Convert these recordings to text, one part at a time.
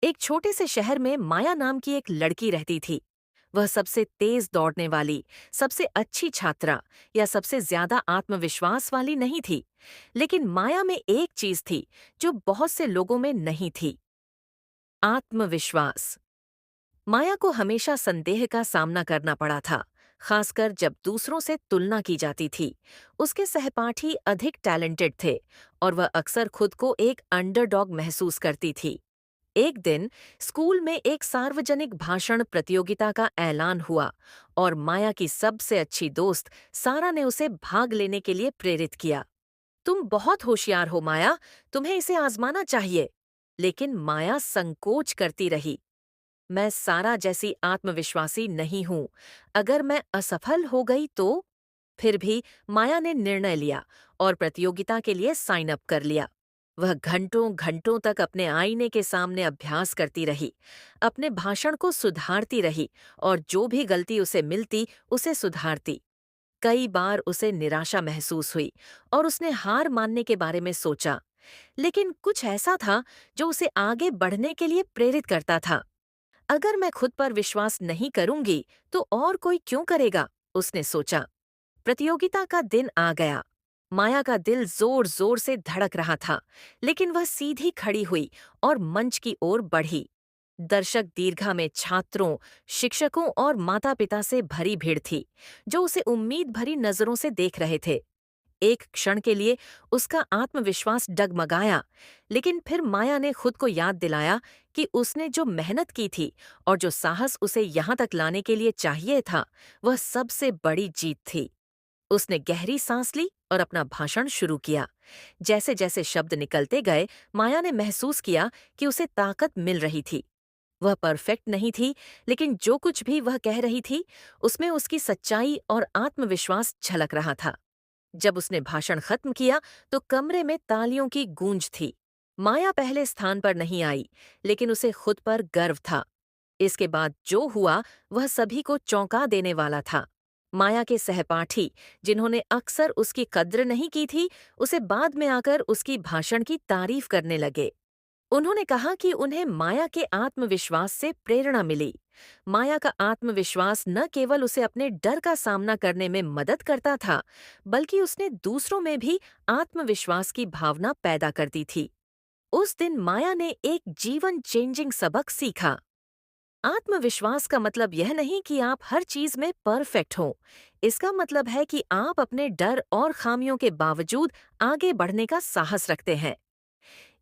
एक छोटे से शहर में माया नाम की एक लड़की रहती थी। वह सबसे तेज दौड़ने वाली, सबसे अच्छी छात्रा या सबसे ज्यादा आत्मविश्वास वाली नहीं थी। लेकिन माया में एक चीज थी जो बहुत से लोगों में नहीं थी। आत्मविश्वास। माया को हमेशा संदेह का सामना करना पड़ा था, खासकर जब दूसरों से तुलना की जाती थी। उसके सहपाठी अधिक टैलेंटेड थे और वह अक्सर खुद को एक अंडरडॉग महसूस करती थी। एक दिन स्कूल में एक सार्वजनिक भाषण प्रतियोगिता का ऐलान हुआ और माया की सबसे अच्छी दोस्त सारा ने उसे भाग लेने के लिए प्रेरित किया। तुम बहुत होशियार हो माया, तुम्हें इसे आजमाना चाहिए। लेकिन माया संकोच करती रही। मैं सारा जैसी आत्मविश्वासी नहीं हूं। अगर मैं असफल हो गई तो? फिर भी माया ने निर्णय लिया और प्रतियोगिता के लिए साइन अप कर लिया। वह घंटों घंटों तक अपने आईने के सामने अभ्यास करती रही, अपने भाषण को सुधारती रही और जो भी गलती उसे मिलती उसे सुधारती। कई बार उसे निराशा महसूस हुई और उसने हार मानने के बारे में सोचा। लेकिन कुछ ऐसा था जो उसे आगे बढ़ने के लिए प्रेरित करता था। अगर मैं खुद पर विश्वास नहीं करूंगी तो और कोई क्यों करेगा, उसने सोचा। प्रतियोगिता का दिन आ गया। माया का दिल जोर जोर से धड़क रहा था, लेकिन वह सीधी खड़ी हुई और मंच की ओर बढ़ी। दर्शक दीर्घा में छात्रों, शिक्षकों और माता-पिता से भरी भीड़ थी, जो उसे उम्मीद भरी नजरों से देख रहे थे। एक क्षण के लिए उसका आत्मविश्वास डगमगाया, लेकिन फिर माया ने खुद को याद दिलाया कि उसने जो मेहनत की थी और जो साहस उसे यहाँ तक लाने के लिए चाहिए था, वह सबसे बड़ी जीत थी। उसने गहरी सांस ली और अपना भाषण शुरू किया। जैसे जैसे शब्द निकलते गए, माया ने महसूस किया कि उसे ताकत मिल रही थी। वह परफेक्ट नहीं थी, लेकिन जो कुछ भी वह कह रही थी, उसमें उसकी सच्चाई और आत्मविश्वास झलक रहा था। जब उसने भाषण खत्म किया, तो कमरे में तालियों की गूंज थी। माया पहले स्थान पर नहीं आई, लेकिन उसे खुद पर गर्व था। इसके बाद जो हुआ, वह सभी को चौंका देने वाला था। माया के सहपाठी, जिन्होंने अक्सर उसकी कद्र नहीं की थी, उसे बाद में आकर उसकी भाषण की तारीफ करने लगे। उन्होंने कहा कि उन्हें माया के आत्मविश्वास से प्रेरणा मिली। माया का आत्मविश्वास न केवल उसे अपने डर का सामना करने में मदद करता था, बल्कि उसने दूसरों में भी आत्मविश्वास की भावना पैदा करती थी। उस दिन माया ने एक जीवन चेंजिंग सबक सीखा। आत्मविश्वास का मतलब यह नहीं कि आप हर चीज में परफेक्ट हो। इसका मतलब है कि आप अपने डर और खामियों के बावजूद आगे बढ़ने का साहस रखते हैं।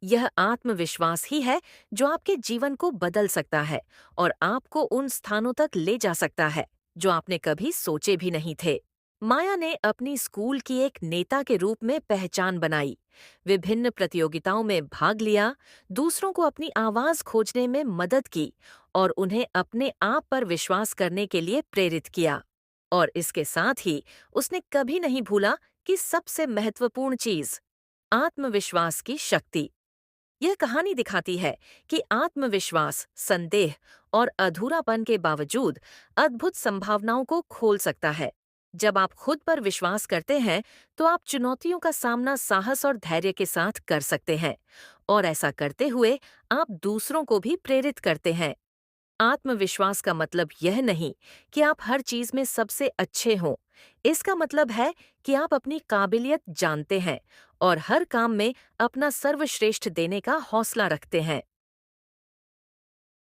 यह आत्मविश्वास ही है जो आपके जीवन को बदल सकता है और आपको उन स्थानों तक ले जा सकता है जो आपने कभी सोचे भी नहीं थे। माया ने अपनी स्कूल की एक नेता के रूप में पहचान बनाई। विभिन्न प्रतियोगिताओं में भाग लिया, दूसरों को अपनी आवाज खोजने में मदद की और उन्हें अपने आप पर विश्वास करने के लिए प्रेरित किया। और इसके साथ ही उसने कभी नहीं भूला कि सबसे महत्वपूर्ण चीज, आत्मविश्वास की शक्ति। यह कहानी दिखाती है कि आत्मविश्वास, संदेह और अधूरापन के बावजूद अद्भुत संभावनाओं को खोल सकता है। जब आप खुद पर विश्वास करते हैं, तो आप चुनौतियों का सामना साहस और धैर्य के साथ कर सकते हैं और ऐसा करते हुए आप दूसरों को भी प्रेरित करते हैं। आत्मविश्वास का मतलब यह नहीं कि आप हर चीज में सबसे अच्छे हों। इसका मतलब है कि आप अपनी काबिलियत जानते हैं और हर काम में अपना सर्वश्रेष्ठ देने का हौसला रखते हैं।